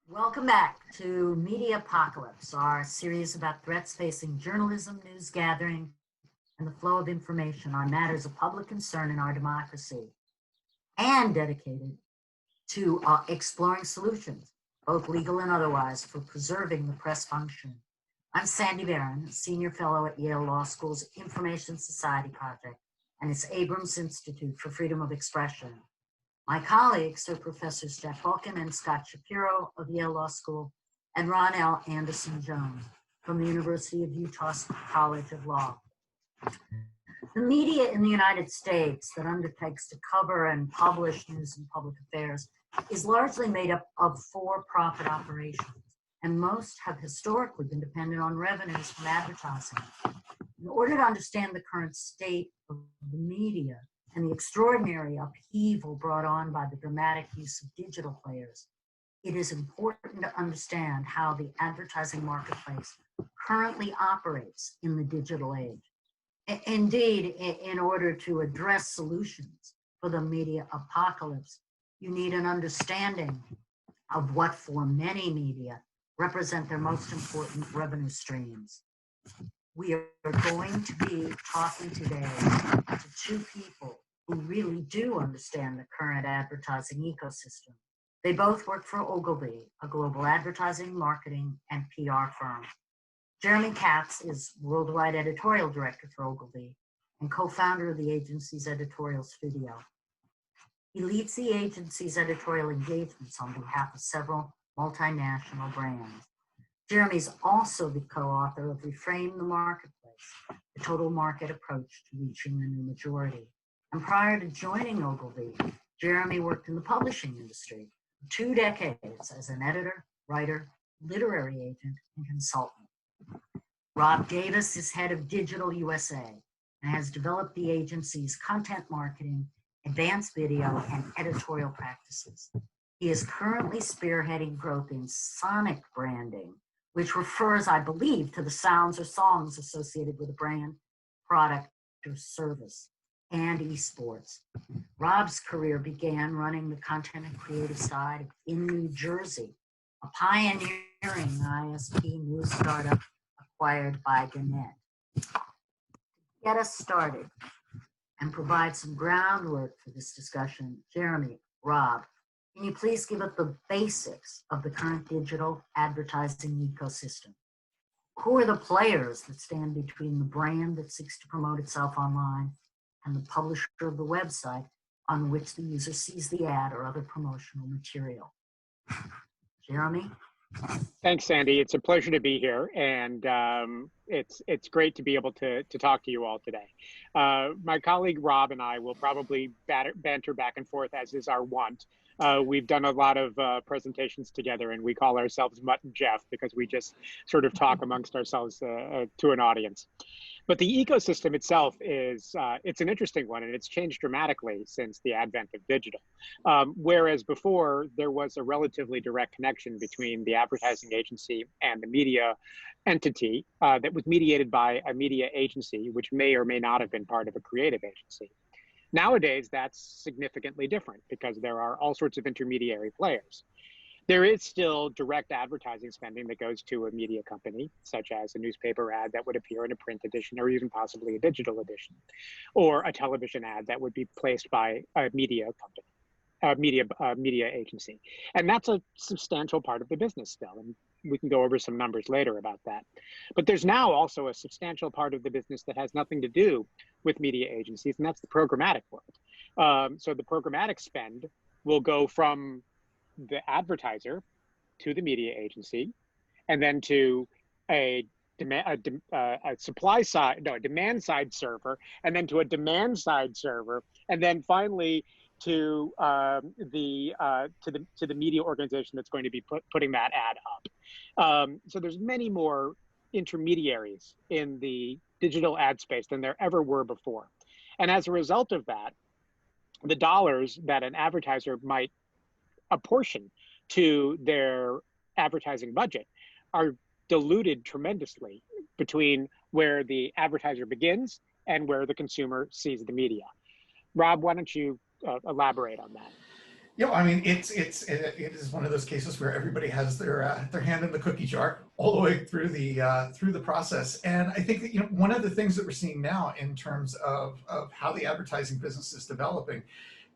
Welcome back to Media Apocalypse, our series about threats facing journalism, news gathering, and the flow of information on matters of public concern in our democracy, and dedicated to exploring solutions, both legal and otherwise, for preserving the press function. I'm Sandy Barron, Senior Fellow at Yale Law School's Information Society Project and its Abrams Institute for Freedom of Expression. My colleagues are Professors Jeff Balkin and Scott Shapiro of Yale Law School and RonNell Andersen Jones from the University of Utah College of Law. The media in the United States that undertakes to cover and publish news and public affairs is largely made up of for-profit operations, and most have historically been dependent on revenues from advertising. In order to understand the current state of the media, and the extraordinary upheaval brought on by the dramatic use of digital players, it is important to understand how the advertising marketplace currently operates in the digital age. Indeed, in order to address solutions for the media apocalypse, you need an understanding of what, for many media, represent their most important revenue streams. We are going to be talking today to two people who really do understand the current advertising ecosystem. They both work for Ogilvy, a global advertising, marketing, and PR firm. Jeremy Katz is Worldwide Editorial Director for Ogilvy and co-founder of the agency's editorial studio. He leads the agency's editorial engagements on behalf of several multinational brands. Jeremy's also the co-author of Reframe the Marketplace, the total market approach to reaching the new majority. And prior to joining Ogilvy, Jeremy worked in the publishing industry for 2 decades as an editor, writer, literary agent, and consultant. Rob Davis is head of Digital USA and has developed the agency's content marketing, advanced video, and editorial practices. He is currently spearheading growth in sonic branding, which refers, I believe, to the sounds or songs associated with a brand, product, or service, and esports. Rob's career began running the content and creative side in New Jersey, a pioneering ISP news startup acquired by Gillette. To get us started and provide some groundwork for this discussion, Jeremy, Rob, can you please give us the basics of the current digital advertising ecosystem? Who are the players that stand between the brand that seeks to promote itself online and the publisher of the website on which the user sees the ad or other promotional material? Jeremy? Thanks, Sandy. It's a pleasure to be here, and it's great to be able to talk to you all today. My colleague Rob and I will probably banter back and forth, as is our wont. We've done a lot of presentations together, and we call ourselves Mutt and Jeff because we just sort of talk amongst ourselves to an audience. But the ecosystem itself is, it's an interesting one, and it's changed dramatically since the advent of digital. Whereas before, there was a relatively direct connection between the advertising agency and the media entity that was mediated by a media agency, which may or may not have been part of a creative agency. Nowadays, that's significantly different because there are all sorts of intermediary players. There is still direct advertising spending that goes to a media company, such as a newspaper ad that would appear in a print edition or even possibly a digital edition, or a television ad that would be placed by a media company, media agency. And that's a substantial part of the business still. And we can go over some numbers later about that. But there's now also a substantial part of the business that has nothing to do with media agencies, and that's the programmatic world. So the programmatic spend will go from the advertiser to the media agency, and then to a supply side, no, a demand side server, and then to a demand side server, and then finally to the media organization that's going to be putting that ad up. So there's many more intermediaries in the digital ad space than there ever were before, and as a result of that, the dollars that an advertiser might apportion to their advertising budget are diluted tremendously between where the advertiser begins and where the consumer sees the media. Rob, why don't you elaborate on that? Yeah, I mean, it is one of those cases where everybody has their hand in the cookie jar all the way through the process. And I think that, you know, one of the things that we're seeing now in terms of how the advertising business is developing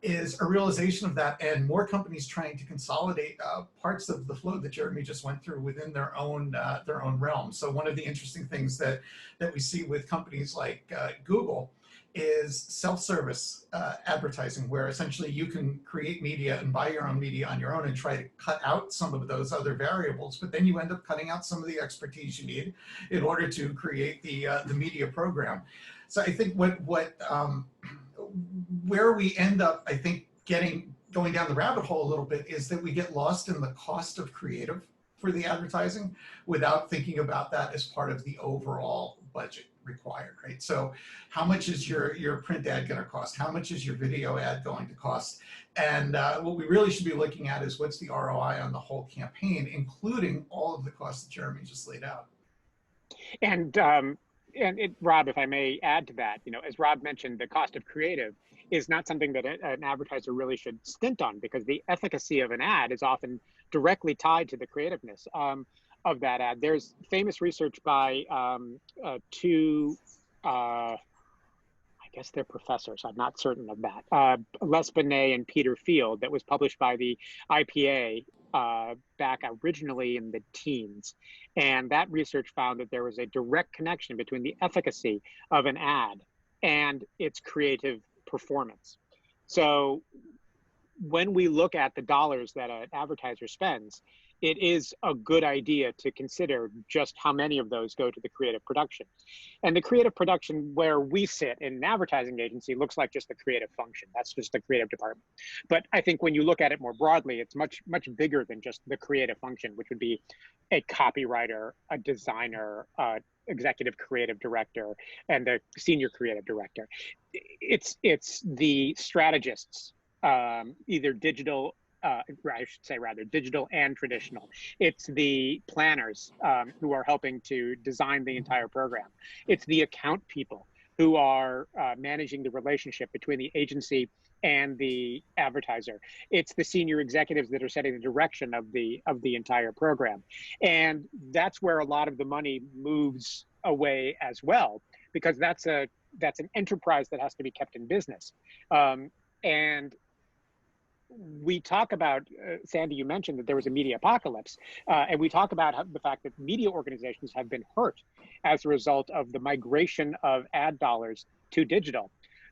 is a realization of that, and more companies trying to consolidate parts of the flow that Jeremy just went through within their own realm. So one of the interesting things that we see with companies like Google is self-service advertising, where essentially you can create media and buy your own media on your own and try to cut out some of those other variables, but then you end up cutting out some of the expertise you need in order to create the media program. So I think where we end up, I think, going down the rabbit hole a little bit is that we get lost in the cost of creative for the advertising without thinking about that as part of the overall budget required, right? So how much is your print ad going to cost? How much is your video ad going to cost? And what we really should be looking at is what's the ROI on the whole campaign, including all of the costs that Jeremy just laid out. And Rob, if I may add to that, you know, as Rob mentioned, the cost of creative is not something that an advertiser really should stint on, because the efficacy of an ad is often directly tied to the creativeness of that ad. There's famous research by two, I guess they're professors, I'm not certain of that, Les Binet and Peter Field, that was published by the IPA back originally in the teens. And that research found that there was a direct connection between the efficacy of an ad and its creative performance. So when we look at the dollars that an advertiser spends, it is a good idea to consider just how many of those go to the creative production. And the creative production where we sit in an advertising agency looks like just the creative function. That's just the creative department. But I think when you look at it more broadly, it's much bigger than just the creative function, which would be a copywriter, a designer, executive creative director, and the senior creative director. It's the strategists, either digital, I should say rather, digital and traditional. It's the planners who are helping to design the entire program. It's the account people who are managing the relationship between the agency and the advertiser. It's the senior executives that are setting the direction of the entire program. And that's where a lot of the money moves away as well, because that's an enterprise that has to be kept in business. And we talk about, Sandy, you mentioned that there was a media apocalypse, and we talk about the fact that media organizations have been hurt as a result of the migration of ad dollars to digital.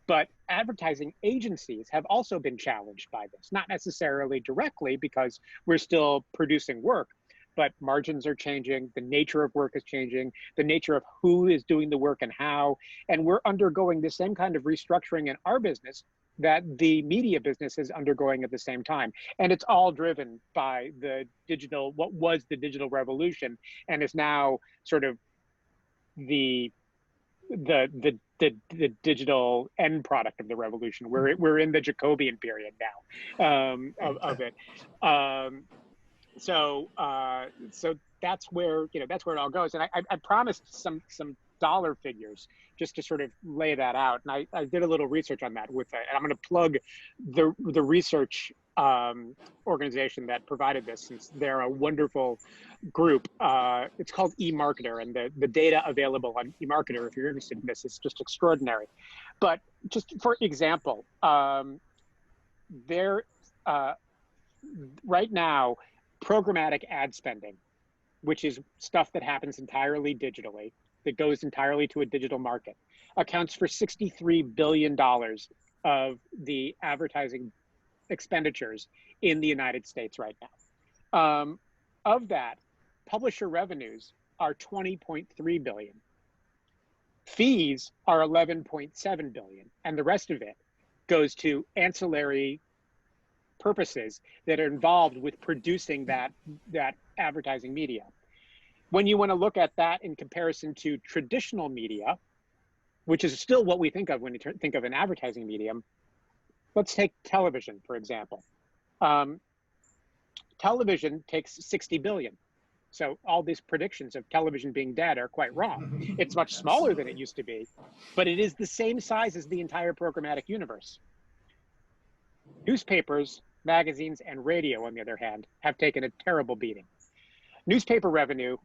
But advertising agencies have also been challenged by this, not necessarily directly because we're still producing work, but margins are changing, the nature of work is changing, the nature of who is doing the work and how, and we're undergoing the same kind of restructuring in our business that the media business is undergoing at the same time. And it's all driven by the digital, what was the digital revolution, and is now sort of the digital end product of the revolution. We're in the Jacobian period now of it. So that's where, you know, that's where it all goes. And I promised some dollar figures just to sort of lay that out. And I did a little research on that and I'm going to plug the research organization that provided this, since they're a wonderful group. It's called eMarketer, and the data available on eMarketer, if you're interested in this, is just extraordinary. But just for example, right now, programmatic ad spending, which is stuff that happens entirely digitally, that goes entirely to a digital market, accounts for $63 billion of the advertising expenditures in the United States right now. Of that, publisher revenues are $20.3 billion. Fees are $11.7 billion, and the rest of it goes to ancillary purposes that are involved with producing that advertising media. When you want to look at that in comparison to traditional media, which is still what we think of when you think of an advertising medium, let's take television, for example. Television takes 60 billion. So all these predictions of television being dead are quite wrong. It's much smaller than it used to be, but it is the same size as the entire programmatic universe. Newspapers Magazines and radio, on the other hand, have taken a terrible beating. Newspaper revenue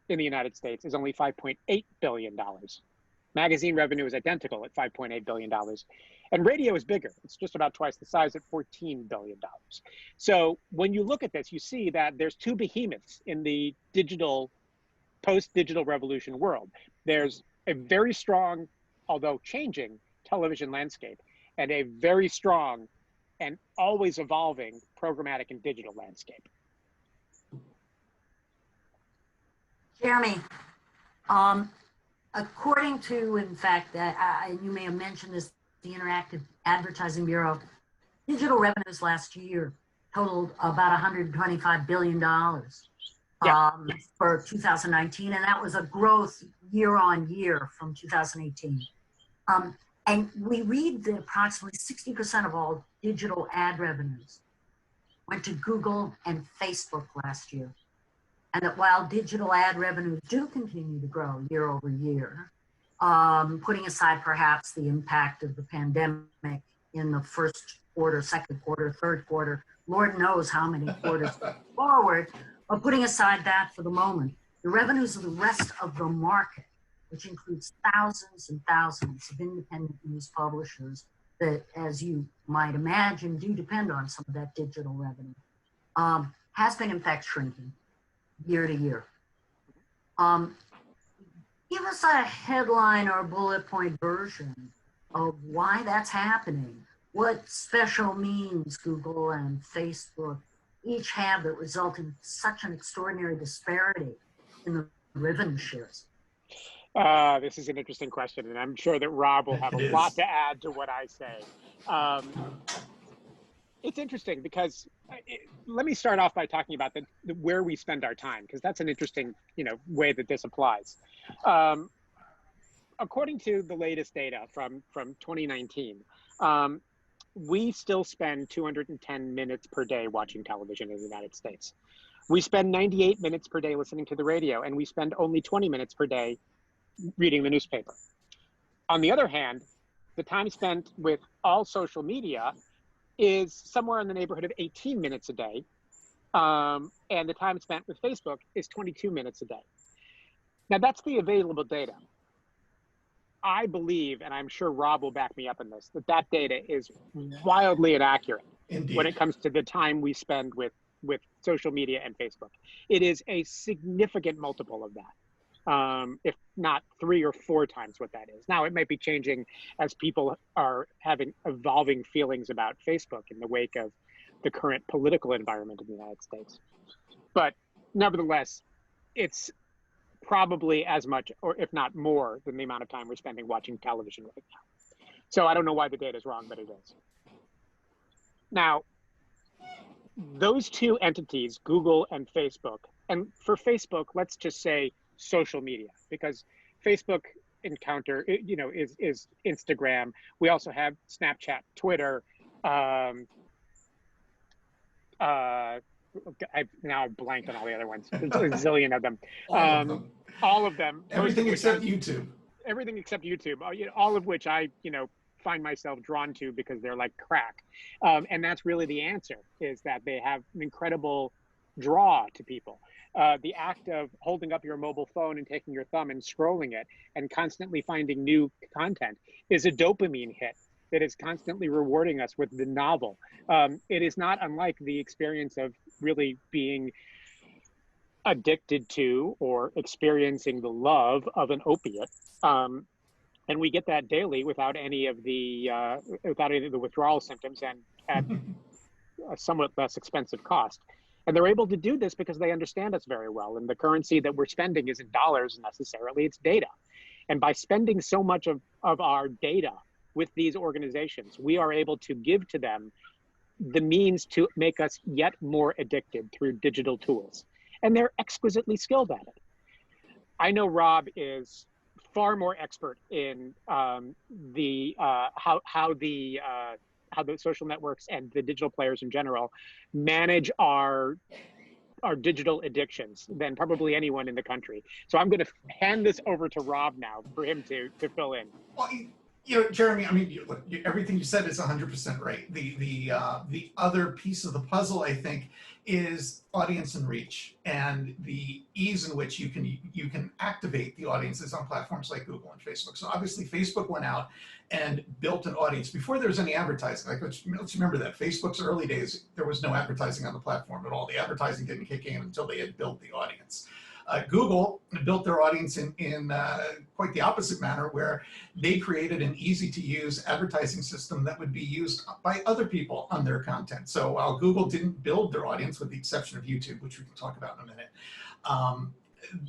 in the United States is only $5.8 billion. Magazine revenue is identical at $5.8 billion. And radio is bigger. It's just about twice the size at $14 billion. So when you look at this, you see that there's two behemoths in the post-digital revolution world. There's a very strong, although changing, television landscape, and a very strong and always evolving programmatic and digital landscape. Jeremy, according to, in fact, you may have mentioned this, the Interactive Advertising Bureau, digital revenues last year totaled about $125 billion for 2019, and that was a growth year on year from 2018. And we read that approximately 60% of all digital ad revenues went to Google and Facebook last year. And that while digital ad revenues do continue to grow year over year, putting aside perhaps the impact of the pandemic in the first quarter, second quarter, third quarter, Lord knows how many quarters forward, but putting aside that for the moment, the revenues of the rest of the market, which includes thousands and thousands of independent news publishers that, as you might imagine, do depend on some of that digital revenue, has been in fact shrinking year to year. Give us a headline or bullet point version of why that's happening. What special means Google and Facebook each have that result in such an extraordinary disparity in the revenue shares? This is an interesting question, and I'm sure that Rob will have a lot to add to what I say. It's interesting because let me start off by talking about where we spend our time, because that's an interesting way that this applies. According to the latest data from 2019, we still spend 210 minutes per day watching television in the United States. We spend 98 minutes per day listening to the radio, and we spend only 20 minutes per day reading the newspaper. On the other hand, the time spent with all social media is somewhere in the neighborhood of 18 minutes a day. And the time spent with Facebook is 22 minutes a day. Now that's the available data. I believe, and I'm sure Rob will back me up in this, that data is wildly inaccurate. Indeed. When it comes to the time we spend with social media and Facebook. It is a significant multiple of that. If not 3 or 4 times what that is. Now, it might be changing as people are having evolving feelings about Facebook in the wake of the current political environment in the United States. But nevertheless, it's probably as much, or if not more, than the amount of time we're spending watching television right now. So I don't know why the data is wrong, but it is. Now, those two entities, Google and Facebook, and for Facebook, let's just say social media, because Facebook is Instagram. We also have Snapchat, Twitter. I've now blanked on all the other ones. There's a zillion of them. All of them. Everything except YouTube. Everything except YouTube. All of which I find myself drawn to because they're like crack. And that's really the answer, is that they have an incredible draw to people. The act of holding up your mobile phone and taking your thumb and scrolling it and constantly finding new content is a dopamine hit that is constantly rewarding us with the novel. It is not unlike the experience of really being addicted to or experiencing the love of an opiate. And we get that daily without any of the withdrawal symptoms and at a somewhat less expensive cost. And they're able to do this because they understand us very well. And the currency that we're spending isn't dollars necessarily, it's data. And by spending so much of our data with these organizations, we are able to give to them the means to make us yet more addicted through digital tools. And they're exquisitely skilled at it. I know Rob is far more expert in how the social networks and the digital players in general manage our digital addictions than probably anyone in the country. So I'm going to hand this over to Rob now for him to fill in. Well, Jeremy, I mean, look, everything you said is 100% right. The other piece of the puzzle, I think, is audience and reach, and the ease in which you can activate the audiences on platforms like Google and Facebook. So obviously, Facebook went out and built an audience before there was any advertising. Like, let's remember that Facebook's early days, there was no advertising on the platform at all. The advertising didn't kick in until they had built the audience. Google built their audience in quite the opposite manner, where they created an easy-to-use advertising system that would be used by other people on their content. So while Google didn't build their audience, with the exception of YouTube, which we can talk about in a minute,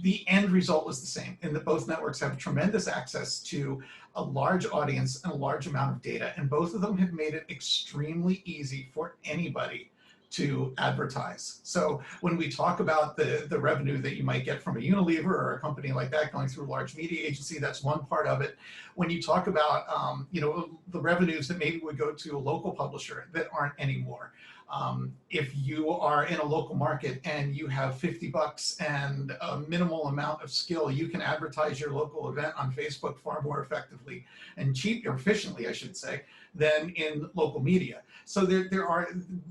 the end result was the same, in that both networks have tremendous access to a large audience and a large amount of data, and both of them have made it extremely easy for anybody to advertise. So when we talk about the revenue that you might get from a Unilever or a company like that going through a large media agency, that's one part of it. When you talk about the revenues that maybe would go to a local publisher that aren't anymore. If you are in a local market and you have $50 and a minimal amount of skill, you can advertise your local event on Facebook far more effectively and efficiently, I should say, than in local media. So there are,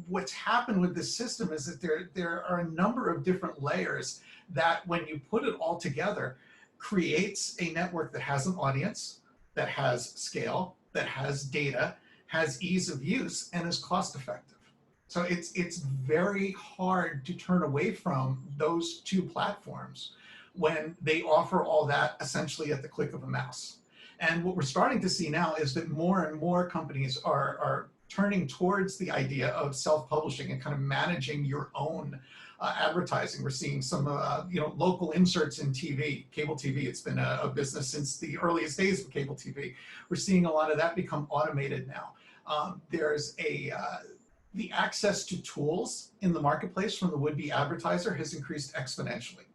what's happened with this system is that there are a number of different layers that, when you put it all together, creates a network that has an audience, that has scale, that has data, has ease of use, and is cost effective. So it's very hard to turn away from those two platforms when they offer all that essentially at the click of a mouse. And what we're starting to see now is that more and more companies are turning towards the idea of self-publishing and kind of managing your own advertising. We're seeing some local inserts in TV, cable TV. It's been a business since the earliest days of cable TV. We're seeing a lot of that become automated now. There's the access to tools in the marketplace from the would-be advertiser has increased exponentially.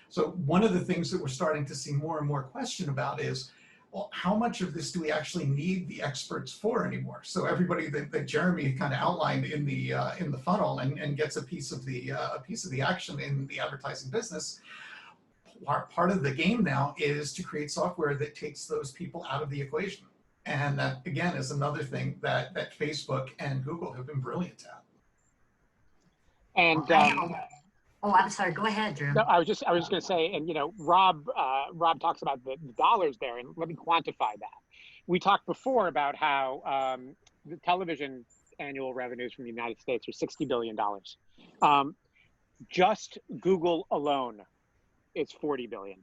So one of the things that we're starting to see more and more question about is, well, how much of this do we actually need the experts for anymore? So everybody that Jeremy kind of outlined in the funnel and gets a piece of the action in the advertising business. Part of the game now is to create software that takes those people out of the equation. And that, again, is another thing that Facebook and Google have been brilliant at. And oh, I'm sorry. Go ahead, Drew. no, I was just going to say, and Rob talks about the dollars there, and let me quantify that. We talked before about how the television annual revenues from the United States are $60 billion. Just Google alone is $40 billion.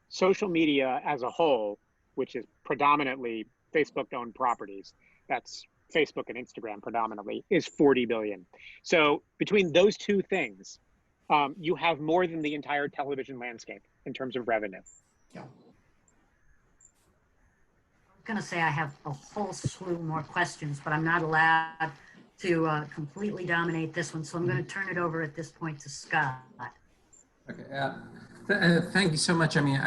Social media as a whole, which is predominantly Facebook-owned properties, that's Facebook and Instagram predominantly, is $40 billion. So between those two things, you have more than the entire television landscape in terms of revenue. Yeah. I'm going to say I have a whole slew more questions, but I'm not allowed to completely dominate this one. So I'm going to turn it over at this point to Scott. Okay. Thank you so much. I mean,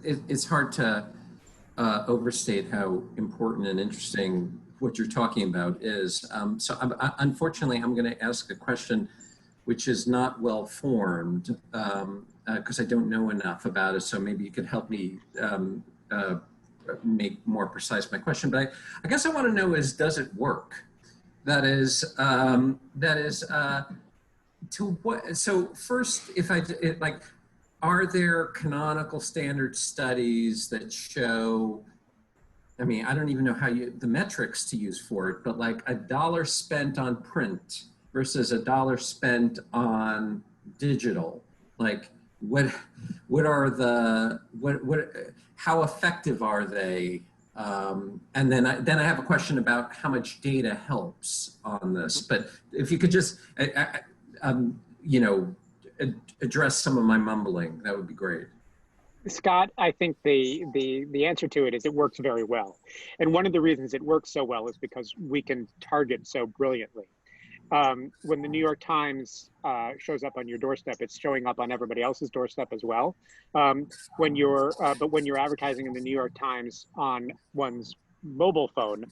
it's hard to overstate how important and interesting what you're talking about is. So unfortunately, I'm going to ask a question which is not well formed because I don't know enough about it. So maybe you could help me make more precise my question. But I guess I want to know is, does it work? That is to what? So first, are there canonical standard studies that show? I mean, I don't even know the metrics to use for it, but like $1 spent on print versus $1 spent on digital, like how effective are they? And then I have a question about how much data helps on this. But if you could just, address some of my mumbling, that would be great. Scott, I think the answer to it is it works very well. And one of the reasons it works so well is because we can target so brilliantly. When the New York Times shows up on your doorstep, it's showing up on everybody else's doorstep as well. But when you're advertising in the New York Times on one's mobile phone,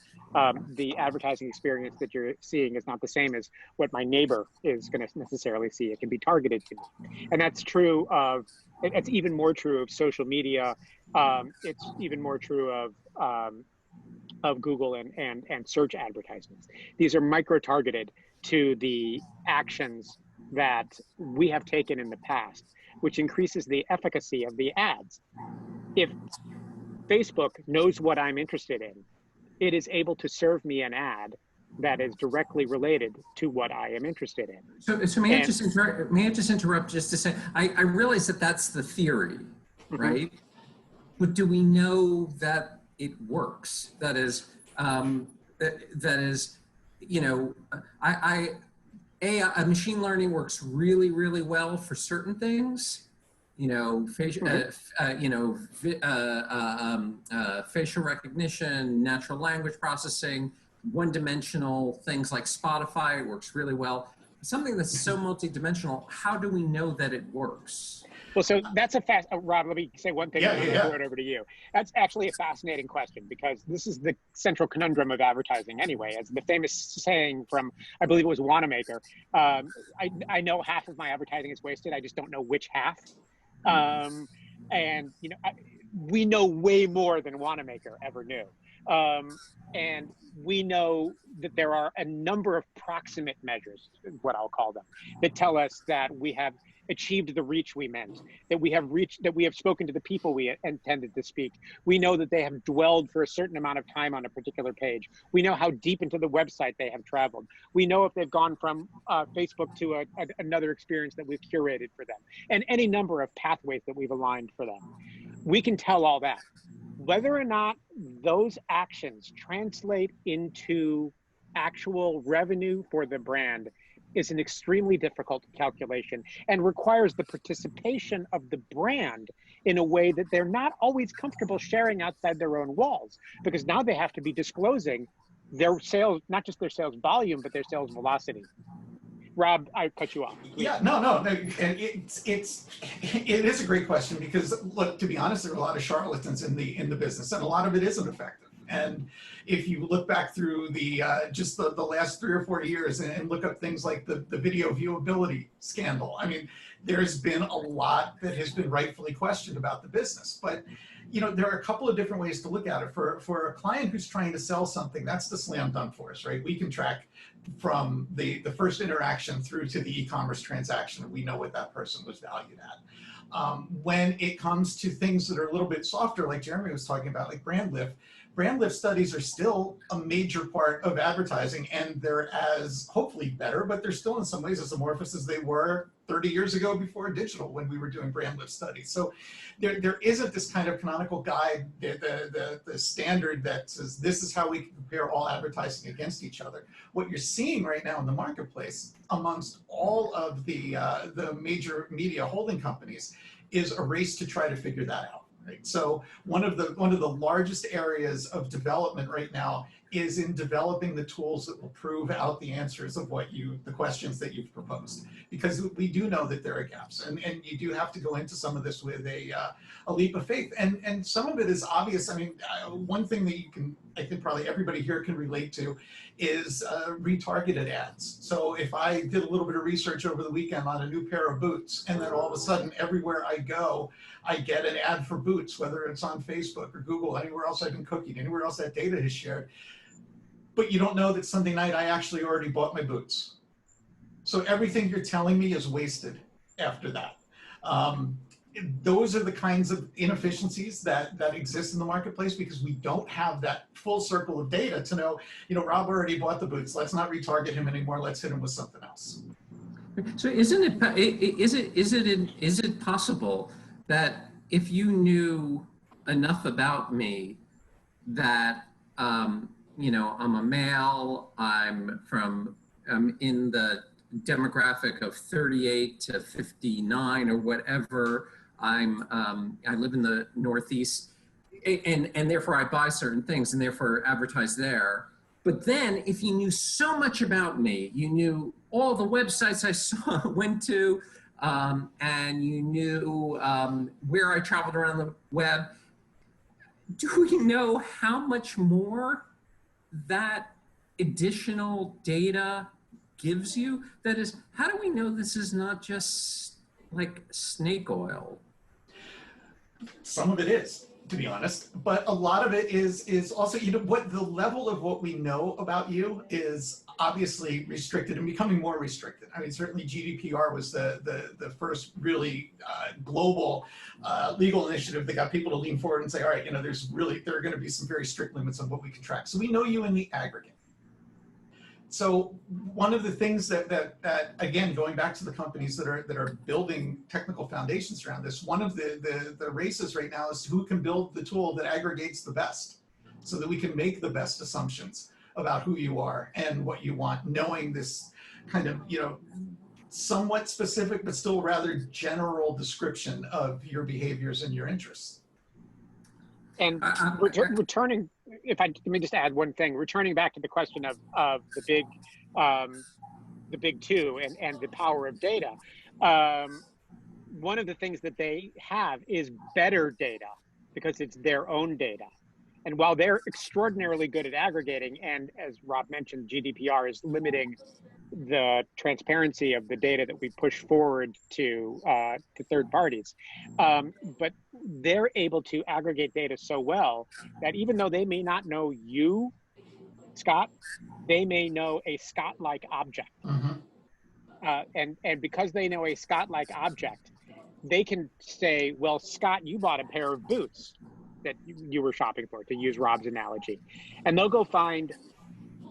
the advertising experience that you're seeing is not the same as what my neighbor is going to necessarily see. It can be targeted to me. And that's true of, it's even more true of social media It's even more true of Google and search advertisements. These are micro-targeted to the actions that we have taken in the past, which increases the efficacy of the ads. If Facebook knows what I'm interested in, it is able to serve me an ad that is directly related to what I am interested in. So may I just interrupt just to say, I realize that that's the theory, right? But do we know that it works? That is, you know, AI, machine learning works really, really well for certain things. You know, facial recognition, natural language processing, one-dimensional things like Spotify works really well. Something that's so multidimensional, how do we know that it works? Well, so that's a Rob, let me say one thing and then I'll throw it over to you. That's actually a fascinating question, because this is the central conundrum of advertising anyway. As the famous saying from, I believe it was Wanamaker, I know half of my advertising is wasted, I just don't know which half. And you know, we know way more than Wanamaker ever knew. And we know that there are a number of proximate measures, what I'll call them, that tell us that we have achieved the reach we meant, that we have spoken to the people we intended to speak. We know that they have dwelled for a certain amount of time on a particular page. We know how deep into the website they have traveled. We know if they've gone from Facebook to another experience that we've curated for them, and any number of pathways that we've aligned for them. We can tell all that. Whether or not those actions translate into actual revenue for the brand is an extremely difficult calculation and requires the participation of the brand in a way that they're not always comfortable sharing outside their own walls, because now they have to be disclosing their sales, not just their sales volume, but their sales velocity. Rob, I cut you off. Please. Yeah, no. It is a great question, because look, to be honest, there are a lot of charlatans in the business, and a lot of it isn't effective. And if you look back through the just the last 3 or 4 years and look up things like the video viewability scandal, I mean, there's been a lot that has been rightfully questioned about the business. But you know, there are a couple of different ways to look at it. For a client who's trying to sell something, that's the slam dunk for us, right? We can track from the first interaction through to the e-commerce transaction. We know what that person was valued at. When it comes to things that are a little bit softer, like Jeremy was talking about, like brand lift studies are still a major part of advertising, and they're as hopefully better, but they're still in some ways as amorphous as they were 30 years ago before digital, when we were doing brand lift studies. So there isn't this kind of canonical guide, the standard that says this is how we can compare all advertising against each other. What you're seeing right now in the marketplace amongst all of the major media holding companies is a race to try to figure that out. Right? So one of the largest areas of development right now is in developing the tools that will prove out the answers of the questions that you've proposed, because we do know that there are gaps, and you do have to go into some of this with a leap of faith, and some of it is obvious. I mean, one thing that I think probably everybody here can relate to is retargeted ads. So if I did a little bit of research over the weekend on a new pair of boots, and then all of a sudden everywhere I go, I get an ad for boots, whether it's on Facebook or Google, anywhere else I've been cooking, anywhere else that data is shared. But you don't know that Sunday night I actually already bought my boots. So everything you're telling me is wasted after that. Those are the kinds of inefficiencies that exist in the marketplace, because we don't have that full circle of data to know, you know, Rob already bought the boots, let's not retarget him anymore, let's hit him with something else. So is it possible that if you knew enough about me that you know, I'm a male, I'm in the demographic of 38 to 59 or whatever, I live in the Northeast, and therefore I buy certain things and therefore advertise there. But then if you knew so much about me, you knew all the websites I went to, and you knew where I traveled around the web, do we know how much more that additional data gives you? That is, how do we know this is not just like snake oil? Some of it is. to be honest. But a lot of it is also, you know, what the level of what we know about you is obviously restricted and becoming more restricted. I mean, certainly GDPR was the first really global legal initiative that got people to lean forward and say, all right, you know, there are going to be some very strict limits on what we can track. So we know you in the aggregate. So one of the things that again, going back to the companies that are building technical foundations around this, one of the races right now is who can build the tool that aggregates the best, so that we can make the best assumptions about who you are and what you want, knowing this kind of, you know, somewhat specific but still rather general description of your behaviors and your interests. And returning, let me just add one thing. Returning back to the question of the big two and the power of data. One of the things that they have is better data because it's their own data. And while they're extraordinarily good at aggregating, and as Rob mentioned, GDPR is limiting the transparency of the data that we push forward to third parties, but they're able to aggregate data so well that even though they may not know you, Scott, they may know a Scott-like object. And because they know a Scott-like object, they can say, well, Scott, you bought a pair of boots that you were shopping for, to use Rob's analogy. And they'll go find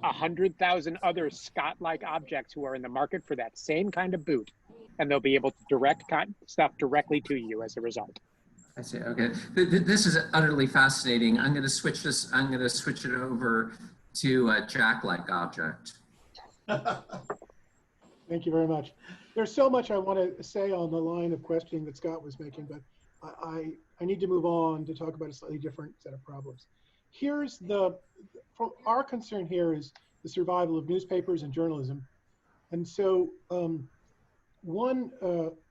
100,000 other Scott-like objects who are in the market for that same kind of boot, and they'll be able to direct stuff directly to you as a result. I see. Okay, this is utterly fascinating. I'm going to switch this. I'm going to switch it over to a Jack-like object. Thank you very much. There's so much I want to say on the line of questioning that Scott was making, but I need to move on to talk about a slightly different set of problems. Here's from our concern here is the survival of newspapers and journalism. And so one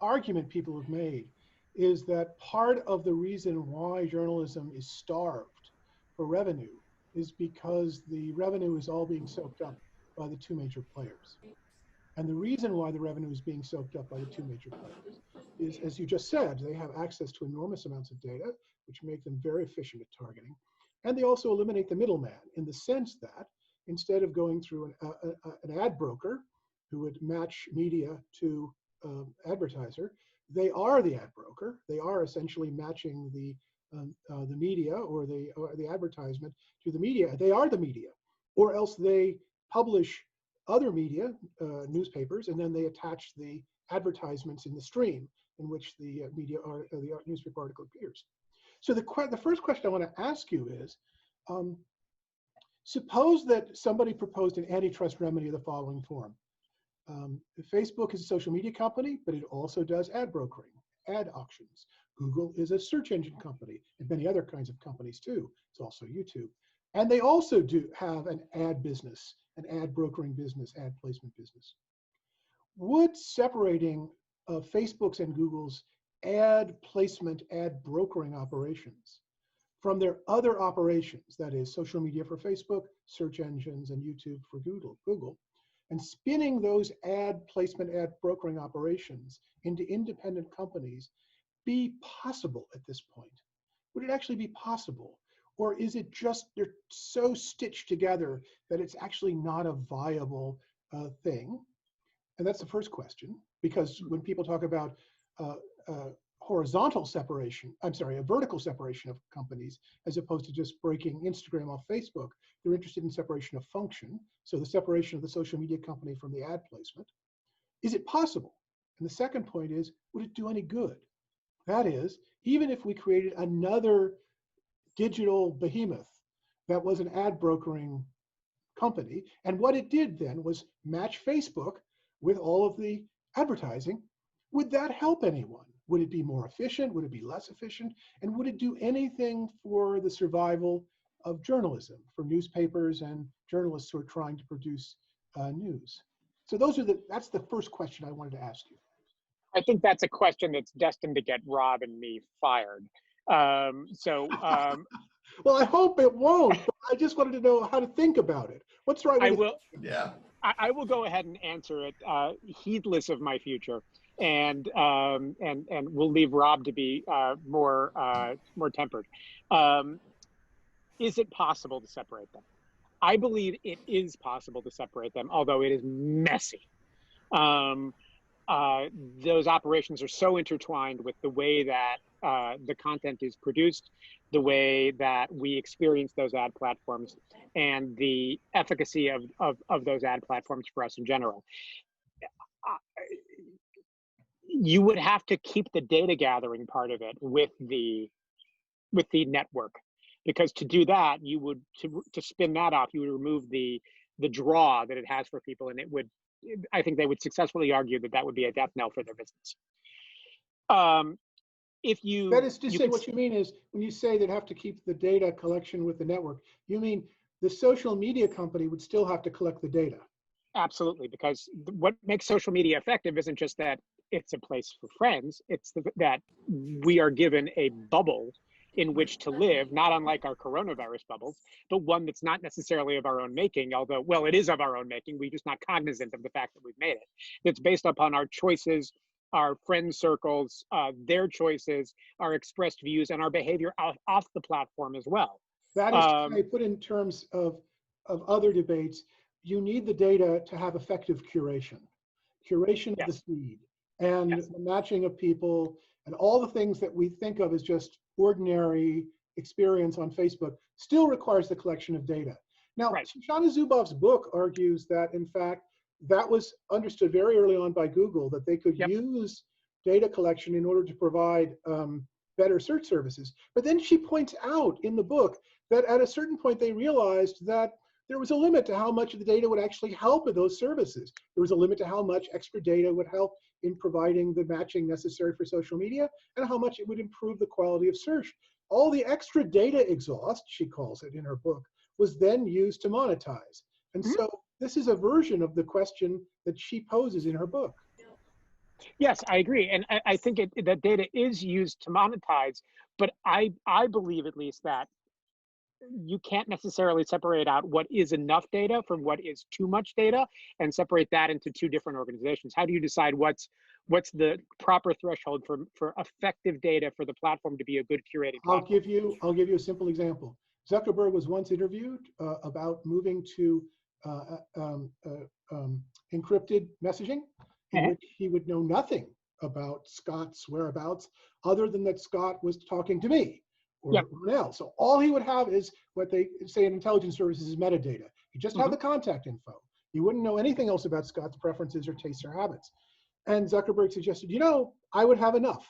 argument people have made is that part of the reason why journalism is starved for revenue is because the revenue is all being soaked up by the two major players. And the reason why the revenue is being soaked up by the two major players is, as you just said, they have access to enormous amounts of data, which make them very efficient at targeting. And they also eliminate the middleman in the sense that instead of going through an ad broker who would match media to advertiser, they are the ad broker. They are essentially matching the media or the advertisement to the media. They are the media, or else they publish other media, newspapers, and then they attach the advertisements in the stream in which the the newspaper article appears. So the first question I want to ask you is, suppose that somebody proposed an antitrust remedy of the following form. Facebook is a social media company, but it also does ad brokering, ad auctions. Google is a search engine company, and many other kinds of companies too. It's also YouTube. And they also do have an ad business, an ad brokering business, ad placement business. Would separating Facebook's and Google's ad placement, ad brokering operations from their other operations, that is social media for Facebook, search engines, and YouTube for Google, and spinning those ad placement, ad brokering operations into independent companies be possible at this point? Would it actually be possible? Or is it just they're so stitched together that it's actually not a viable thing? And that's the first question, because when people talk about horizontal separation, a vertical separation of companies, as opposed to just breaking Instagram off Facebook, they're interested in separation of function. So the separation of the social media company from the ad placement. Is it possible? And the second point is, would it do any good? That is, even if we created another digital behemoth that was an ad brokering company, and what it did then was match Facebook with all of the advertising, would that help anyone? Would it be more efficient? Would it be less efficient? And would it do anything for the survival of journalism, for newspapers and journalists who are trying to produce news? So that's the first question I wanted to ask you. I think that's a question that's destined to get Rob and me fired. Well, I hope it won't. But I just wanted to know how to think about it. What's the right way? I will go ahead and answer it, heedless of my future, and we'll leave Rob to be more tempered. Is it possible to separate them? I believe it is possible to separate them, although it is messy. Those operations are so intertwined with the way that the content is produced, the way that we experience those ad platforms, and the efficacy of those ad platforms for us in general. You would have to keep the data gathering part of it with the network, because to do that, you would to spin that off, you would remove the draw that it has for people, and it would, I think they would successfully argue that that would be a death knell for their business. If you that is to say, what you mean is when you say they'd have to keep the data collection with the network, you mean the social media company would still have to collect the data? Absolutely, because what makes social media effective isn't just that it's a place for friends, it's that we are given a bubble in which to live, not unlike our coronavirus bubbles, but one that's not necessarily of our own making, although, well, it is of our own making, we're just not cognizant of the fact that we've made it. It's based upon our choices, our friend circles, their choices, our expressed views, and our behavior off the platform as well. That is to say, put in terms of other debates, you need the data to have effective curation of the feed, and the matching of people, and all the things that we think of as just ordinary experience on Facebook still requires the collection of data. Now, Shoshana Zuboff's book argues that, in fact, that was understood very early on by Google, that they could use data collection in order to provide better search services. But then she points out in the book that at a certain point they realized that there was a limit to how much of the data would actually help with those services. There was a limit to how much extra data would help in providing the matching necessary for social media, and how much it would improve the quality of search. All the extra data exhaust, she calls it in her book, was then used to monetize. And so this is a version of the question that she poses in her book. Yes, I agree. And I think that data is used to monetize, but I believe at least that you can't necessarily separate out what is enough data from what is too much data and separate that into two different organizations. How do you decide what's the proper threshold for effective data for the platform to be a good curated platform? I'll give you a simple example. Zuckerberg was once interviewed about moving to encrypted messaging, in which he would know nothing about Scott's whereabouts other than that Scott was talking to me or RonNell. So all he would have is what they say in intelligence services is metadata. You just have the contact info. You wouldn't know anything else about Scott's preferences or tastes or habits. And Zuckerberg suggested, you know, I would have enough.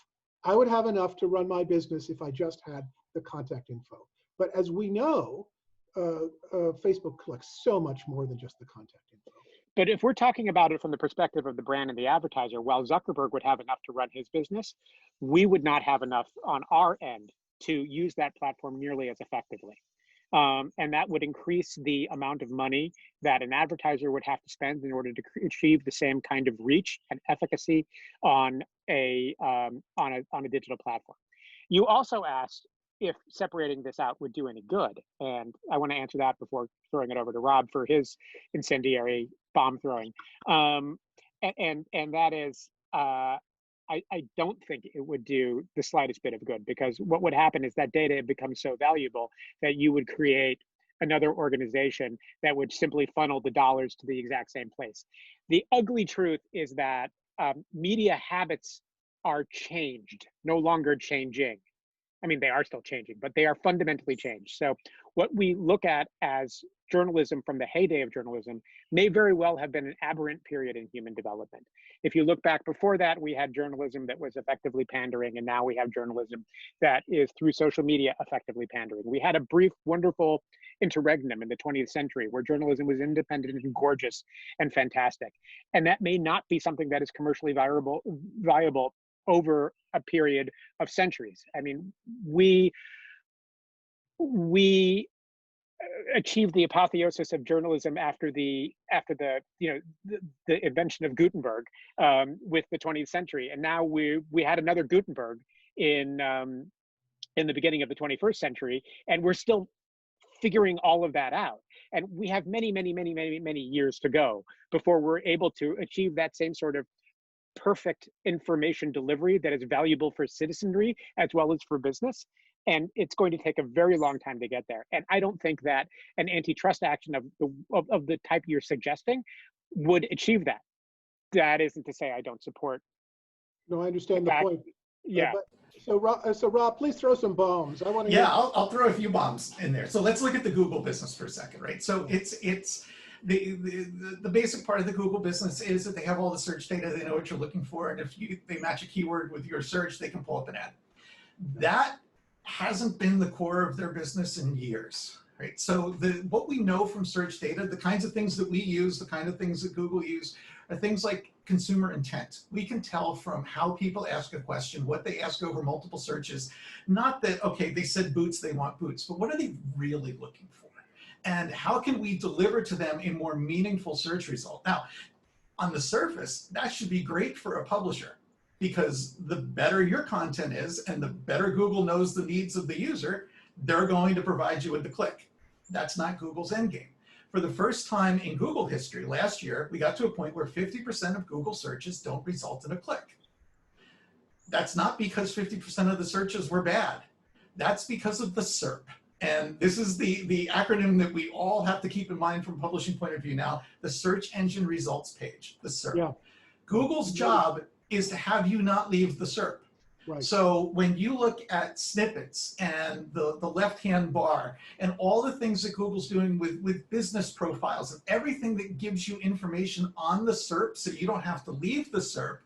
I would have enough to run my business if I just had the contact info. But as we know, Facebook collects so much more than just the contact info. But if we're talking about it from the perspective of the brand and the advertiser, while Zuckerberg would have enough to run his business, we would not have enough on our end to use that platform nearly as effectively. And that would increase the amount of money that an advertiser would have to spend in order to achieve the same kind of reach and efficacy on a digital platform. You also asked if separating this out would do any good, and I want to answer that before throwing it over to Rob for his incendiary bomb throwing. And that is, I don't think it would do the slightest bit of good, because what would happen is that data becomes so valuable that you would create another organization that would simply funnel the dollars to the exact same place. The ugly truth is that media habits are changed, no longer changing. I mean, they are still changing, but they are fundamentally changed. So what we look at as journalism from the heyday of journalism may very well have been an aberrant period in human development. If you look back before that, we had journalism that was effectively pandering, and now we have journalism that is through social media effectively pandering. We had a brief, wonderful interregnum in the 20th century where journalism was independent and gorgeous and fantastic. And that may not be something that is commercially viable over a period of centuries. I mean, we achieved the apotheosis of journalism after the invention of Gutenberg with the 20th century, and now we had another Gutenberg in the beginning of the 21st century, and we're still figuring all of that out. And we have many years to go before we're able to achieve that same sort of perfect information delivery that is valuable for citizenry as well as for business. and it's going to take a very long time to get there. And I don't think that an antitrust action of the type you're suggesting would achieve that. That isn't to say I don't support. No, I understand the point. Yeah. So Rob, please throw some bombs. I want to. Yeah, I'll throw a few bombs in there. So let's look at the Google business for a second, right? So it's the basic part of the Google business is that they have all the search data, they know what you're looking for, and if they match a keyword with your search, they can pull up an ad. That hasn't been the core of their business in years, right? So what we know from search data, the kinds of things that we use, the kind of things that Google use, are things like consumer intent. We can tell from how people ask a question, what they ask over multiple searches, not that, okay, they said boots, they want boots, but what are they really looking for? And how can we deliver to them a more meaningful search result? Now, on the surface, that should be great for a publisher, because the better your content is and the better Google knows the needs of the user, they're going to provide you with the click. That's not Google's endgame. For the first time in Google history, last year, we got to a point where 50% of Google searches don't result in a click. That's not because 50% of the searches were bad. That's because of the SERP. And this is the acronym that we all have to keep in mind from a publishing point of view now, the search engine results page, the SERP. Yeah. Google's job is to have you not leave the SERP. Right. So when you look at snippets and the left-hand bar and all the things that Google's doing with business profiles and everything that gives you information on the SERP so you don't have to leave the SERP,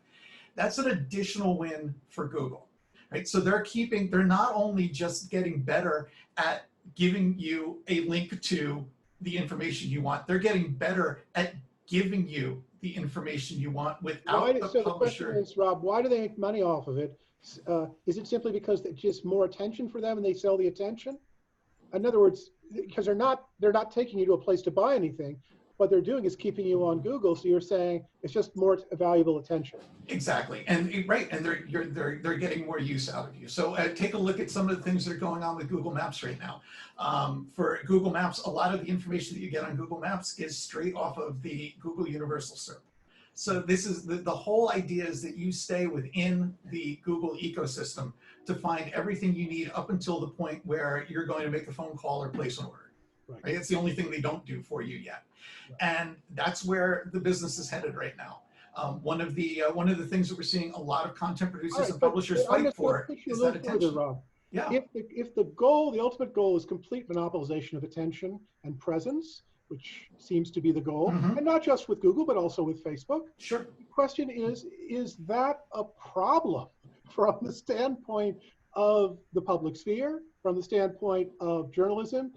that's an additional win for Google, right? So they're not only just getting better at giving you a link to the information you want, they're getting better at giving you the information you want without the publisher. So the question is, Rob, why do they make money off of it? Is it simply because it's just more attention for them and they sell the attention? In other words, because they're not taking you to a place to buy anything. What they're doing is keeping you on Google. So you're saying it's just more valuable attention. Exactly, and right, and they're getting more use out of you. So take a look at some of the things that are going on with Google Maps right now. For Google Maps, a lot of the information that you get on Google Maps is straight off of the Google Universal SERP. So this is the whole idea is that you stay within the Google ecosystem to find everything you need up until the point where you're going to make a phone call or place an order. Right? It's the only thing they don't do for you yet. Right. And that's where the business is headed right now. One of the things that we're seeing a lot of content producers and publishers fight for is that attention. Rob. Yeah. If the ultimate goal is complete monopolization of attention and presence, which seems to be the goal, and not just with Google, but also with Facebook. Sure. The question is that a problem from the standpoint of the public sphere, from the standpoint of journalism?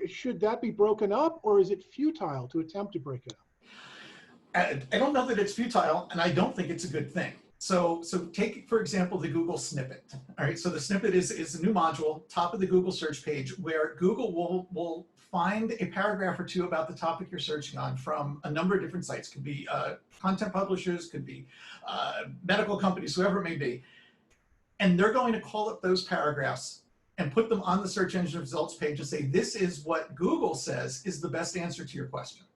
Should that be broken up, or is it futile to attempt to break it up? I don't know that it's futile, and I don't think it's a good thing. So take, for example, the Google snippet. All right, so the snippet is a new module, top of the Google search page, where Google will find a paragraph or two about the topic you're searching on from a number of different sites. Could be content publishers, could be medical companies, whoever it may be. And they're going to call up those paragraphs and put them on the search engine results page and say, this is what Google says is the best answer to your question.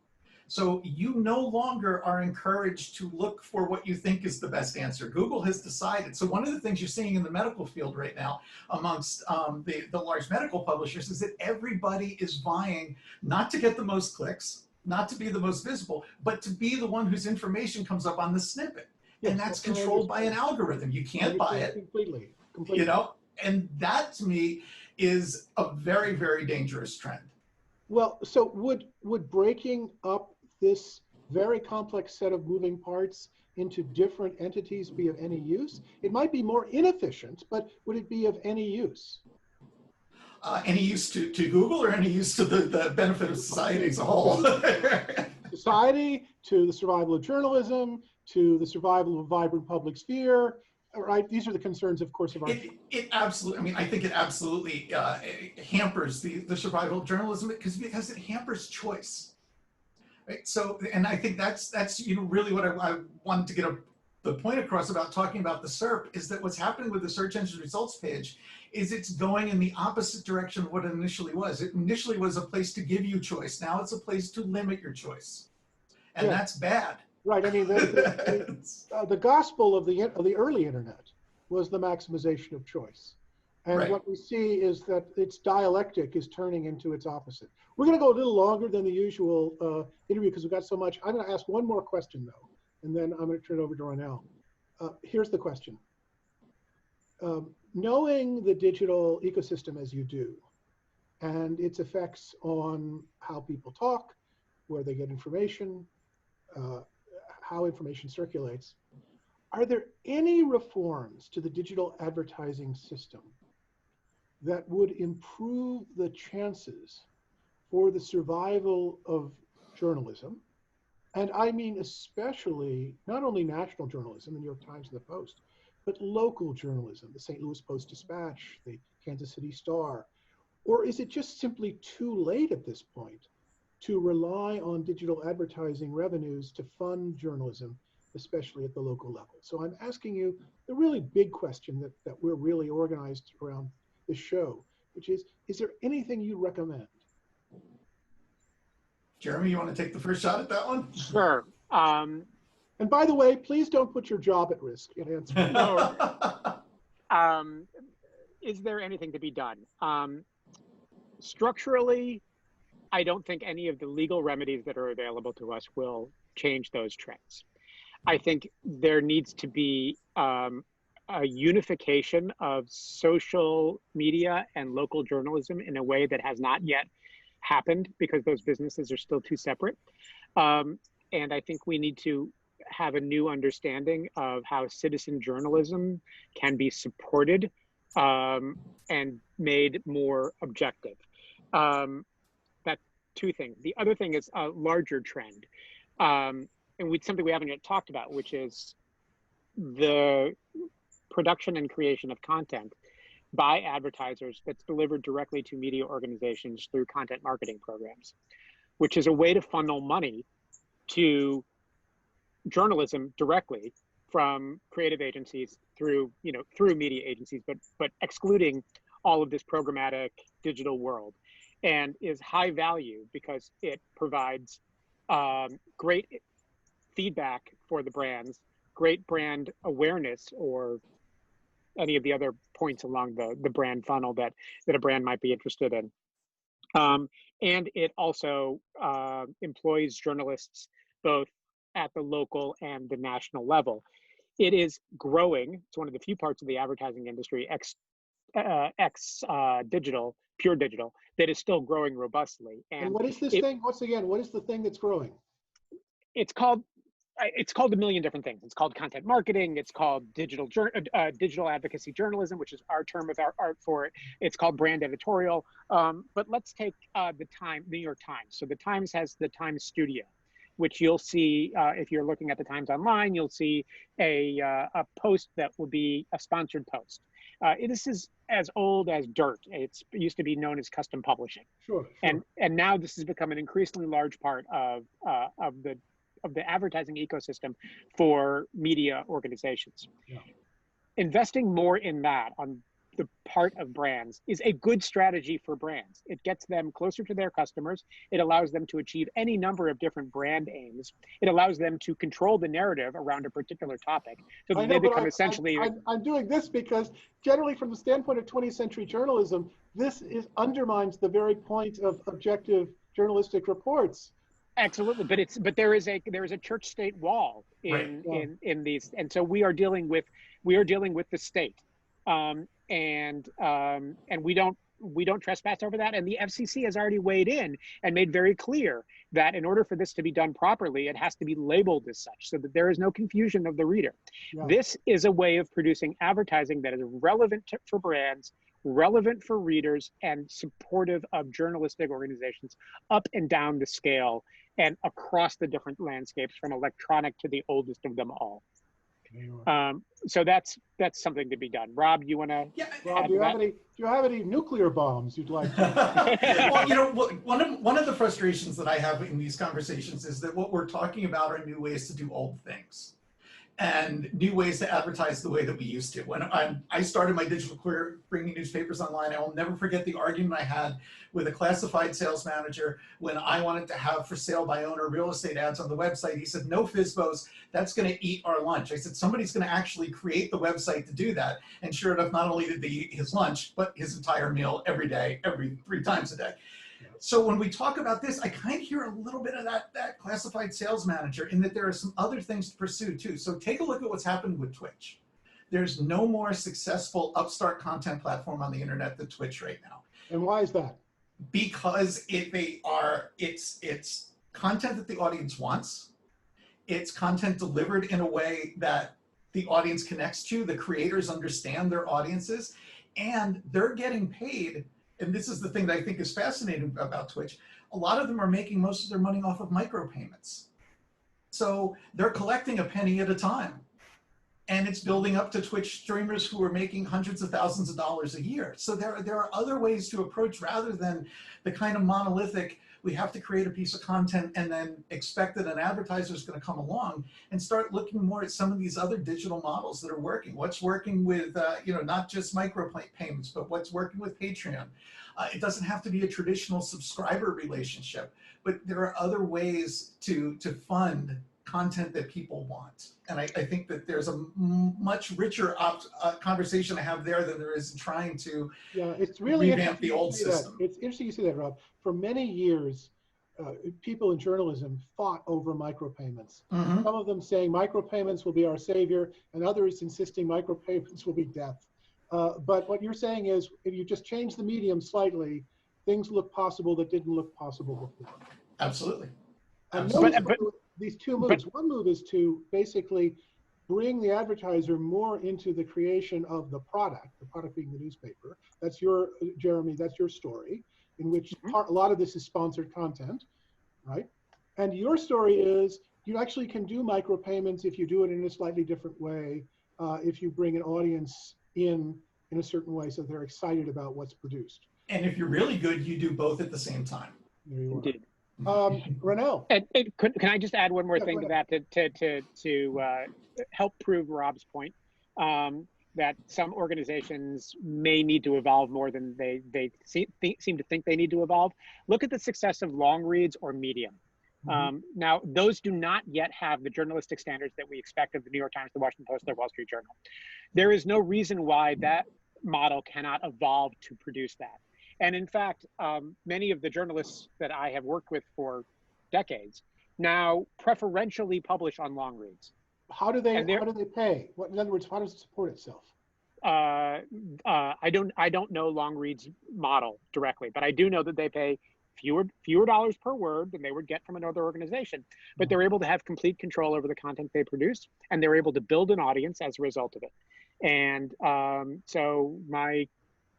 So you no longer are encouraged to look for what you think is the best answer. Google has decided. So one of the things you're seeing in the medical field right now amongst the large medical publishers is that everybody is vying not to get the most clicks, not to be the most visible, but to be the one whose information comes up on the snippet. Yes, and that's controlled by an algorithm. You can't buy it. Completely. You know, and that to me is a very, very dangerous trend. Well, so would breaking up this very complex set of moving parts into different entities be of any use? It might be more inefficient, but would it be of any use? Any use to Google, or any use to the benefit of society as a whole? Society, to the survival of journalism, to the survival of a vibrant public sphere, right? These are the concerns, of course, of our. It absolutely. I mean, I think it absolutely hampers the survival of journalism because it hampers choice. Right. So, and I think that's really what I wanted to get the point across about talking about the SERP is that what's happening with the search engine results page is it's going in the opposite direction of what it initially was. It initially was a place to give you choice. Now it's a place to limit your choice, and that's bad. Right. I mean, the gospel of the early internet was the maximization of choice. And Right. what we see is that its dialectic is turning into its opposite. We're going to go a little longer than the usual interview because we've got so much. I'm going to ask one more question, though, and then I'm going to turn it over to RonNell. Here's the question. Knowing the digital ecosystem as you do and its effects on how people talk, where they get information, how information circulates, are there any reforms to the digital advertising system that would improve the chances for the survival of journalism? And I mean especially not only national journalism, the New York Times and the Post, but local journalism, the St. Louis Post-Dispatch, the Kansas City Star. Or is it just simply too late at this point to rely on digital advertising revenues to fund journalism, especially at the local level? So I'm asking you the really big question that we're really organized around this show, which is there anything you recommend? Jeremy, you want to take the first shot at that one? Sure. And by the way, please don't put your job at risk in answering. No. Is there anything to be done? Structurally, I don't think any of the legal remedies that are available to us will change those trends. I think there needs to be a unification of social media and local journalism in a way that has not yet happened because those businesses are still too separate. And I think we need to have a new understanding of how citizen journalism can be supported and made more objective. That's two things. The other thing is a larger trend. And something we haven't yet talked about, which is the production and creation of content by advertisers that's delivered directly to media organizations through content marketing programs, which is a way to funnel money to journalism directly from creative agencies through media agencies, but excluding all of this programmatic digital world, and is high value because it provides great feedback for the brands, great brand awareness, or any of the other points along the brand funnel that a brand might be interested in. And it also employs journalists both at the local and the national level. It is growing. It's one of the few parts of the advertising industry, digital, pure digital, that is still growing robustly. And what is this thing? Once again, what is the thing that's growing? It's called a million different things. It's called content marketing. It's called digital advocacy journalism, which is our term of art for it. It's called brand editorial. But let's take the New York Times. So the Times has the Times Studio, which you'll see if you're looking at the Times online. You'll see a post that will be a sponsored post. This is as old as dirt. It used to be known as custom publishing. Sure. And now this has become an increasingly large part of the advertising ecosystem for media organizations. Yeah. Investing more in that on the part of brands is a good strategy for brands. It gets them closer to their customers. It allows them to achieve any number of different brand aims. It allows them to control the narrative around a particular topic so that they become essentially... I'm doing this because generally from the standpoint of 20th century journalism, this undermines the very point of objective journalistic reports. Absolutely, but there is a church state wall in these, and so we are dealing with the state, and we don't trespass over that. And the FCC has already weighed in and made very clear that in order for this to be done properly, it has to be labeled as such so that there is no confusion of the reader. Yeah. This is a way of producing advertising that is relevant for brands, relevant for readers, and supportive of journalistic organizations up and down the scale and across the different landscapes from electronic to the oldest of them all. So that's something to be done. Rob, you want to? Yeah. Rob, do you have any nuclear bombs you'd like to? Well, one of the frustrations that I have in these conversations is that what we're talking about are new ways to do old things. and new ways to advertise the way that we used to. When I started my digital career bringing newspapers online, I will never forget the argument I had with a classified sales manager when I wanted to have for sale by owner real estate ads on the website. He said, no FSBOs, that's going to eat our lunch. I said, somebody's going to actually create the website to do that. And sure enough, not only did they eat his lunch, but his entire meal every day, every 3 times a day. So when we talk about this, I kind of hear a little bit of that classified sales manager in that there are some other things to pursue too. So take a look at what's happened with Twitch. There's no more successful upstart content platform on the internet than Twitch right now. And why is that? Because it's content that the audience wants. It's content delivered in a way that the audience connects to, the creators understand their audiences, and they're getting paid. And this is the thing that I think is fascinating about Twitch. A lot of them are making most of their money off of micropayments. So they're collecting a penny at a time. And it's building up to Twitch streamers who are making hundreds of thousands of dollars a year. So there are other ways to approach rather than the kind of monolithic, we have to create a piece of content and then expect that an advertiser is going to come along, and start looking more at some of these other digital models that are working. What's working with, not just micropayments, but what's working with Patreon. It doesn't have to be a traditional subscriber relationship, but there are other ways to fund content that people want. And I think that there's a much richer conversation to have there than there is in trying to it's really revamp the old system. It's interesting you say that, Rob. For many years, people in journalism fought over micropayments. Mm-hmm. Some of them saying micropayments will be our savior, and others insisting micropayments will be death. But what you're saying is, if you just change the medium slightly, things look possible that didn't look possible before. Absolutely. These two moves. One move is to basically bring the advertiser more into the creation of the product being the newspaper. That's your, Jeremy, that's your story, in which a lot of this is sponsored content, right? And your story is you actually can do micropayments if you do it in a slightly different way, if you bring an audience in a certain way so they're excited about what's produced. And if you're really good, you do both at the same time. There you are. Indeed. RonNell. Can I just add one more thing to that to help prove Rob's point? That some organizations may need to evolve more than they seem to think they need to evolve. Look at the success of long reads or Medium. Now, those do not yet have the journalistic standards that we expect of the New York Times, the Washington Post, the Wall Street Journal. There is no reason why that model cannot evolve to produce that. And in fact, many of the journalists that I have worked with for decades now preferentially publish on long reads. How do they pay? In other words, how does it support itself? I don't know long reads model directly, but I do know that they pay fewer dollars per word than they would get from another organization. But they're able to have complete control over the content they produce, and they're able to build an audience as a result of it. And so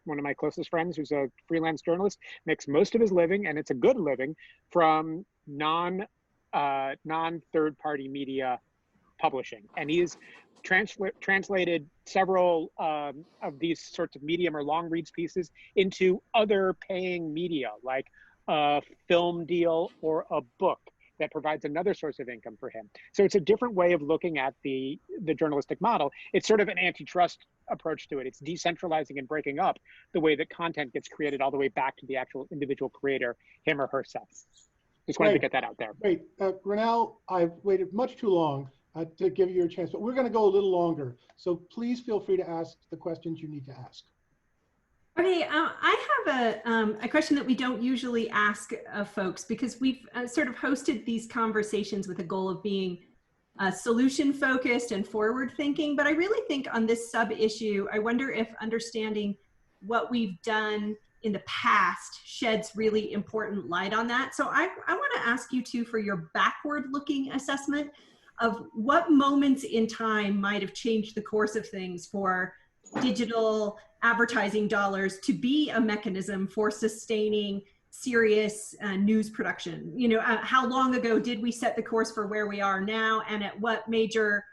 one of my closest friends, who's a freelance journalist, makes most of his living, and it's a good living, from non-third-party media publishing. And he's translated several of these sorts of medium or long reads pieces into other paying media, like a film deal or a book that provides another source of income for him. So it's a different way of looking at the journalistic model. It's sort of an antitrust approach to it. It's decentralizing and breaking up the way that content gets created all the way back to the actual individual creator, him or herself. Just wanted to get that out there. Great. RonNell, I've waited much too long to give you a chance, but we're going to go a little longer. So please feel free to ask the questions you need to ask. Okay, I have a question that we don't usually ask of folks, because we've sort of hosted these conversations with a goal of being solution focused and forward thinking. But I really think on this sub issue, I wonder if understanding what we've done in the past sheds really important light on that. So I want to ask you two for your backward looking assessment of what moments in time might have changed the course of things for digital advertising dollars to be a mechanism for sustaining serious news production. You know, how long ago did we set the course for where we are now, and at what major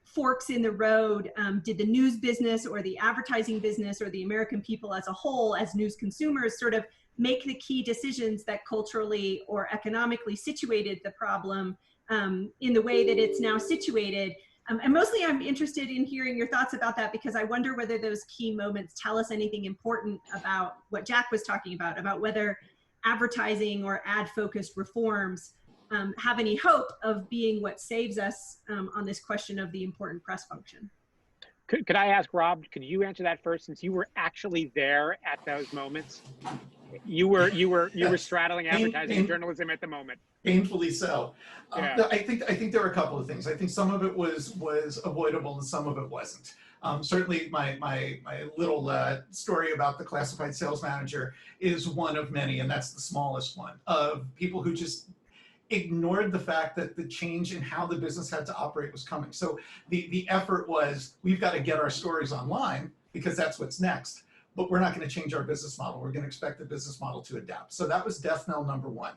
forks in the road did the news business or the advertising business or the American people as a whole, as news consumers, sort of make the key decisions that culturally or economically situated the problem in the way that it's now situated, And mostly I'm interested in hearing your thoughts about that, because I wonder whether those key moments tell us anything important about what Jack was talking about whether advertising or ad-focused reforms have any hope of being what saves us on this question of the important press function. Could I ask Rob, could you answer that first, since you were actually there at those moments? You were straddling advertising and journalism at the moment. Painfully so. Yeah. No, I think there were a couple of things. I think some of it was avoidable and some of it wasn't. Certainly my little story about the classified sales manager is one of many, and that's the smallest one, of people who just ignored the fact that the change in how the business had to operate was coming. So the effort was, we've got to get our stories online because that's what's next. But we're not going to change our business model. We're going to expect the business model to adapt. So that was death knell number one.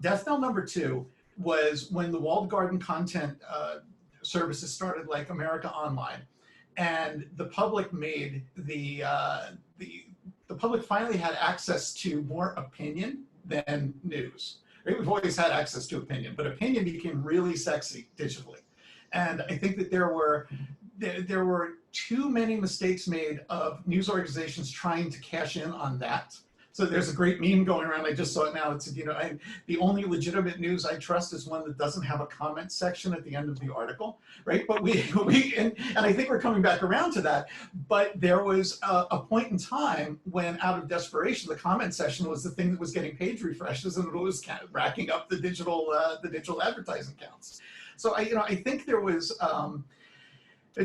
Death knell number two was when the walled garden content services started, like America Online, and the public made the public finally had access to more opinion than news. Right? We've always had access to opinion, but opinion became really sexy digitally. And I think that there were too many mistakes made of news organizations trying to cash in on that. So there's a great meme going around. I just saw it now. It said, the only legitimate news I trust is one that doesn't have a comment section at the end of the article, right? But and I think we're coming back around to that. But there was a point in time when, out of desperation, the comment section was the thing that was getting page refreshes, and it was kind of racking up the digital advertising counts. So I think there was.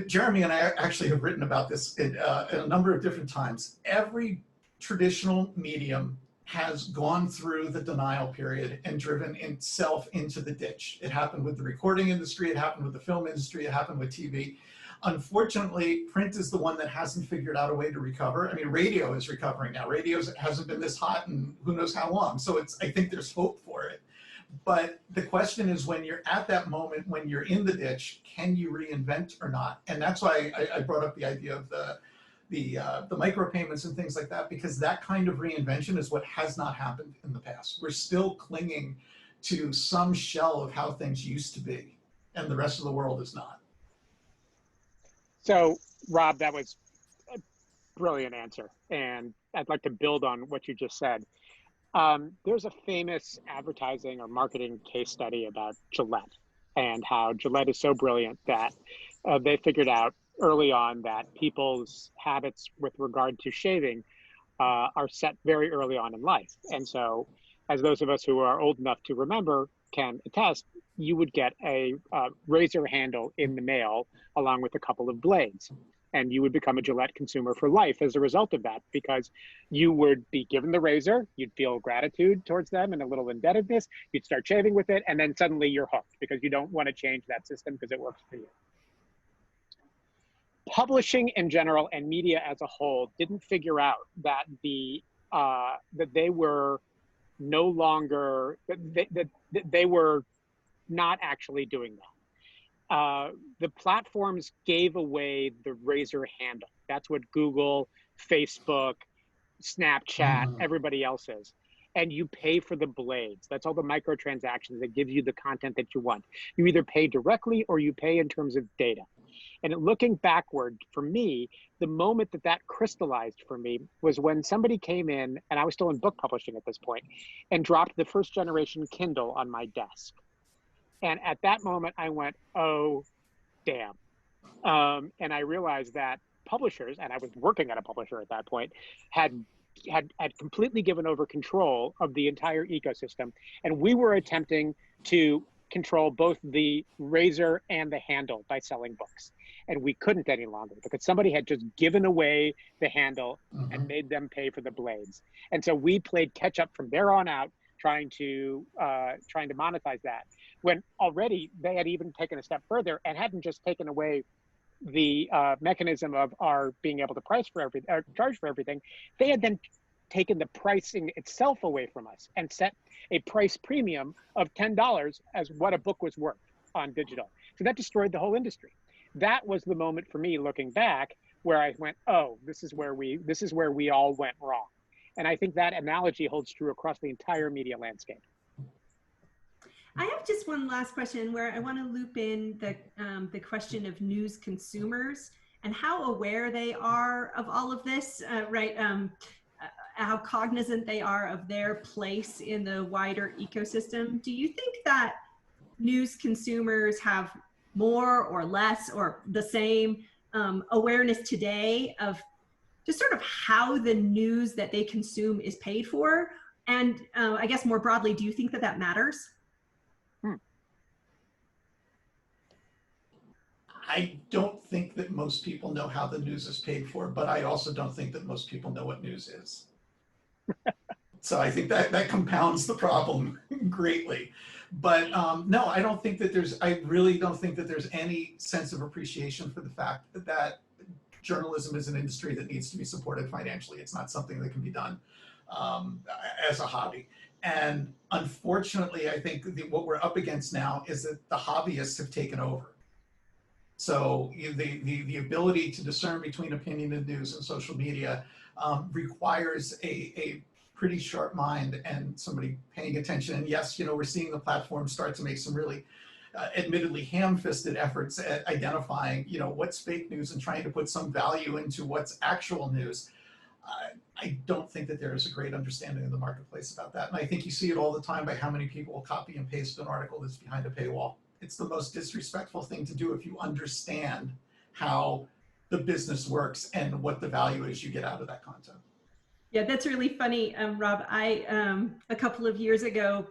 Jeremy and I actually have written about this in a number of different times. Every traditional medium has gone through the denial period and driven itself into the ditch. It happened with the recording industry, it happened with the film industry, it happened with TV. Unfortunately, print is the one that hasn't figured out a way to recover. I mean, radio is recovering now. Radio hasn't been this hot in who knows how long. So I think there's hope for it. But the question is, when you're at that moment, when you're in the ditch, can you reinvent or not? And that's why I brought up the idea of the micropayments and things like that, because that kind of reinvention is what has not happened in the past. We're still clinging to some shell of how things used to be, and the rest of the world is not. So, Rob, that was a brilliant answer, and I'd like to build on what you just said. There's a famous advertising or marketing case study about Gillette, and how Gillette is so brilliant that they figured out early on that people's habits with regard to shaving are set very early on in life. And so, as those of us who are old enough to remember can attest, you would get a razor handle in the mail along with a couple of blades. And you would become a Gillette consumer for life as a result of that, because you would be given the razor, you'd feel gratitude towards them and a little indebtedness, you'd start shaving with it, and then suddenly you're hooked because you don't want to change that system because it works for you. Publishing in general and media as a whole didn't figure out that that they were no longer, that they were not actually doing that. The platforms gave away the razor handle. That's what Google, Facebook, Snapchat, everybody else is. And you pay for the blades. That's all the microtransactions that gives you the content that you want. You either pay directly or you pay in terms of data. And looking backward, for me, the moment that crystallized for me was when somebody came in, and I was still in book publishing at this point, and dropped the first generation Kindle on my desk. And at that moment, I went, oh, damn. And I realized that publishers, and I was working at a publisher at that point, had completely given over control of the entire ecosystem. And we were attempting to control both the razor and the handle by selling books. And we couldn't any longer because somebody had just given away the handle and made them pay for the blades. And so we played catch up from there on out, trying to monetize that, when already they had even taken a step further and hadn't just taken away the mechanism of our being able to price for everything, or charge for everything. They had then taken the pricing itself away from us and set a price premium of $10 as what a book was worth on digital. So that destroyed the whole industry. That was the moment for me, looking back, where I went, oh, this is where we all went wrong. And I think that analogy holds true across the entire media landscape. I have just one last question where I want to loop in the question of news consumers and how aware they are of all of this, right? How cognizant they are of their place in the wider ecosystem. Do you think that news consumers have more or less or the same awareness today of just sort of how the news that they consume is paid for? And I guess more broadly, do you think that that matters? I don't think that most people know how the news is paid for, but I also don't think that most people know what news is. So I think that compounds the problem greatly. But no, I don't think that I really don't think that there's any sense of appreciation for the fact that journalism is an industry that needs to be supported financially. It's not something that can be done as a hobby. And unfortunately, I think what we're up against now is that the hobbyists have taken over. So the ability to discern between opinion and news and social media requires a pretty sharp mind and somebody paying attention. And yes, we're seeing the platform start to make some really admittedly ham-fisted efforts at identifying, what's fake news and trying to put some value into what's actual news. I don't think that there is a great understanding of the marketplace about that. And I think you see it all the time by how many people will copy and paste an article that's behind a paywall. It's the most disrespectful thing to do if you understand how the business works and what the value is you get out of that content. Yeah, that's really funny, Rob. I, a couple of years ago,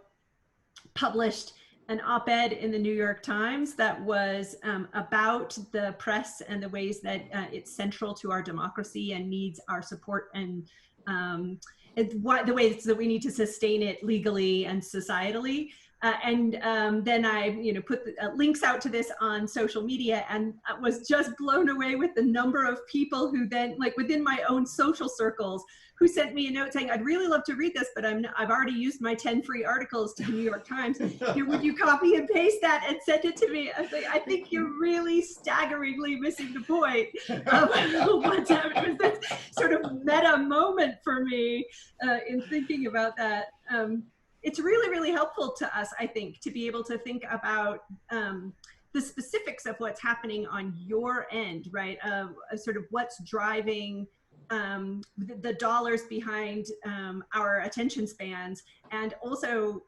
published an op-ed in the New York Times that was about the press and the ways that it's central to our democracy and needs our support, and the ways that we need to sustain it legally and societally. Then I, put links out to this on social media, and I was just blown away with the number of people who then, like within my own social circles, who sent me a note saying, "I'd really love to read this, but I've already used my 10 free articles to the New York Times. Would you copy and paste that and send it to me?" I was like, I think you're really staggeringly missing the point of what's happening. It was this sort of meta moment for me in thinking about that. It's really, really helpful to us, I think, to be able to think about the specifics of what's happening on your end, right? Sort of what's driving the dollars behind our attention spans, and also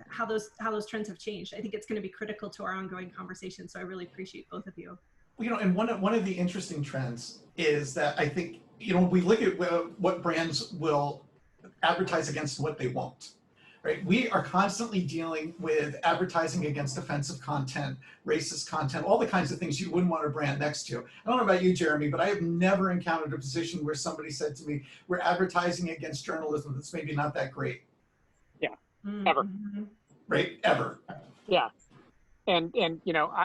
how those trends have changed. I think it's going to be critical to our ongoing conversation. So I really appreciate both of you. And one of the interesting trends is that I think, we look at what brands will advertise against and what they won't. Right? We are constantly dealing with advertising against offensive content, racist content, all the kinds of things you wouldn't want a brand next to. I don't know about you, Jeremy, but I have never encountered a position where somebody said to me, "We're advertising against journalism that's maybe not that great." Yeah, ever. Right? Ever. Yeah. And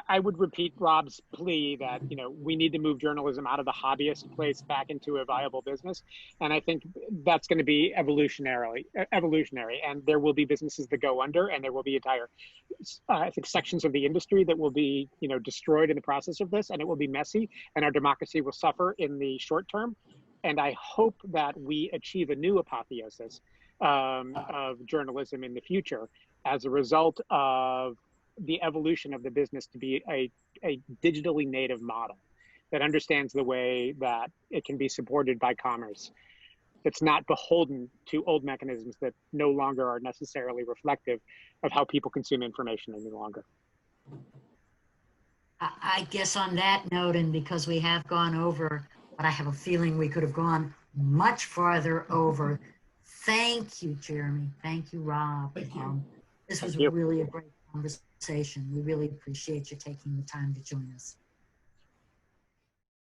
I would repeat Rob's plea that, we need to move journalism out of the hobbyist place back into a viable business. And I think that's going to be evolutionary. And there will be businesses that go under, and there will be entire, I think, sections of the industry that will be, destroyed in the process of this, and it will be messy, and our democracy will suffer in the short term. And I hope that we achieve a new apotheosis of journalism in the future as a result of the evolution of the business to be a digitally native model that understands the way that it can be supported by commerce. It's not beholden to old mechanisms that no longer are necessarily reflective of how people consume information any longer. I guess on that note, and because we have gone over, but I have a feeling we could have gone much farther over. Thank you, Jeremy. Thank you, Rob. Thank you. This was really a great conversation. We really appreciate you taking the time to join us.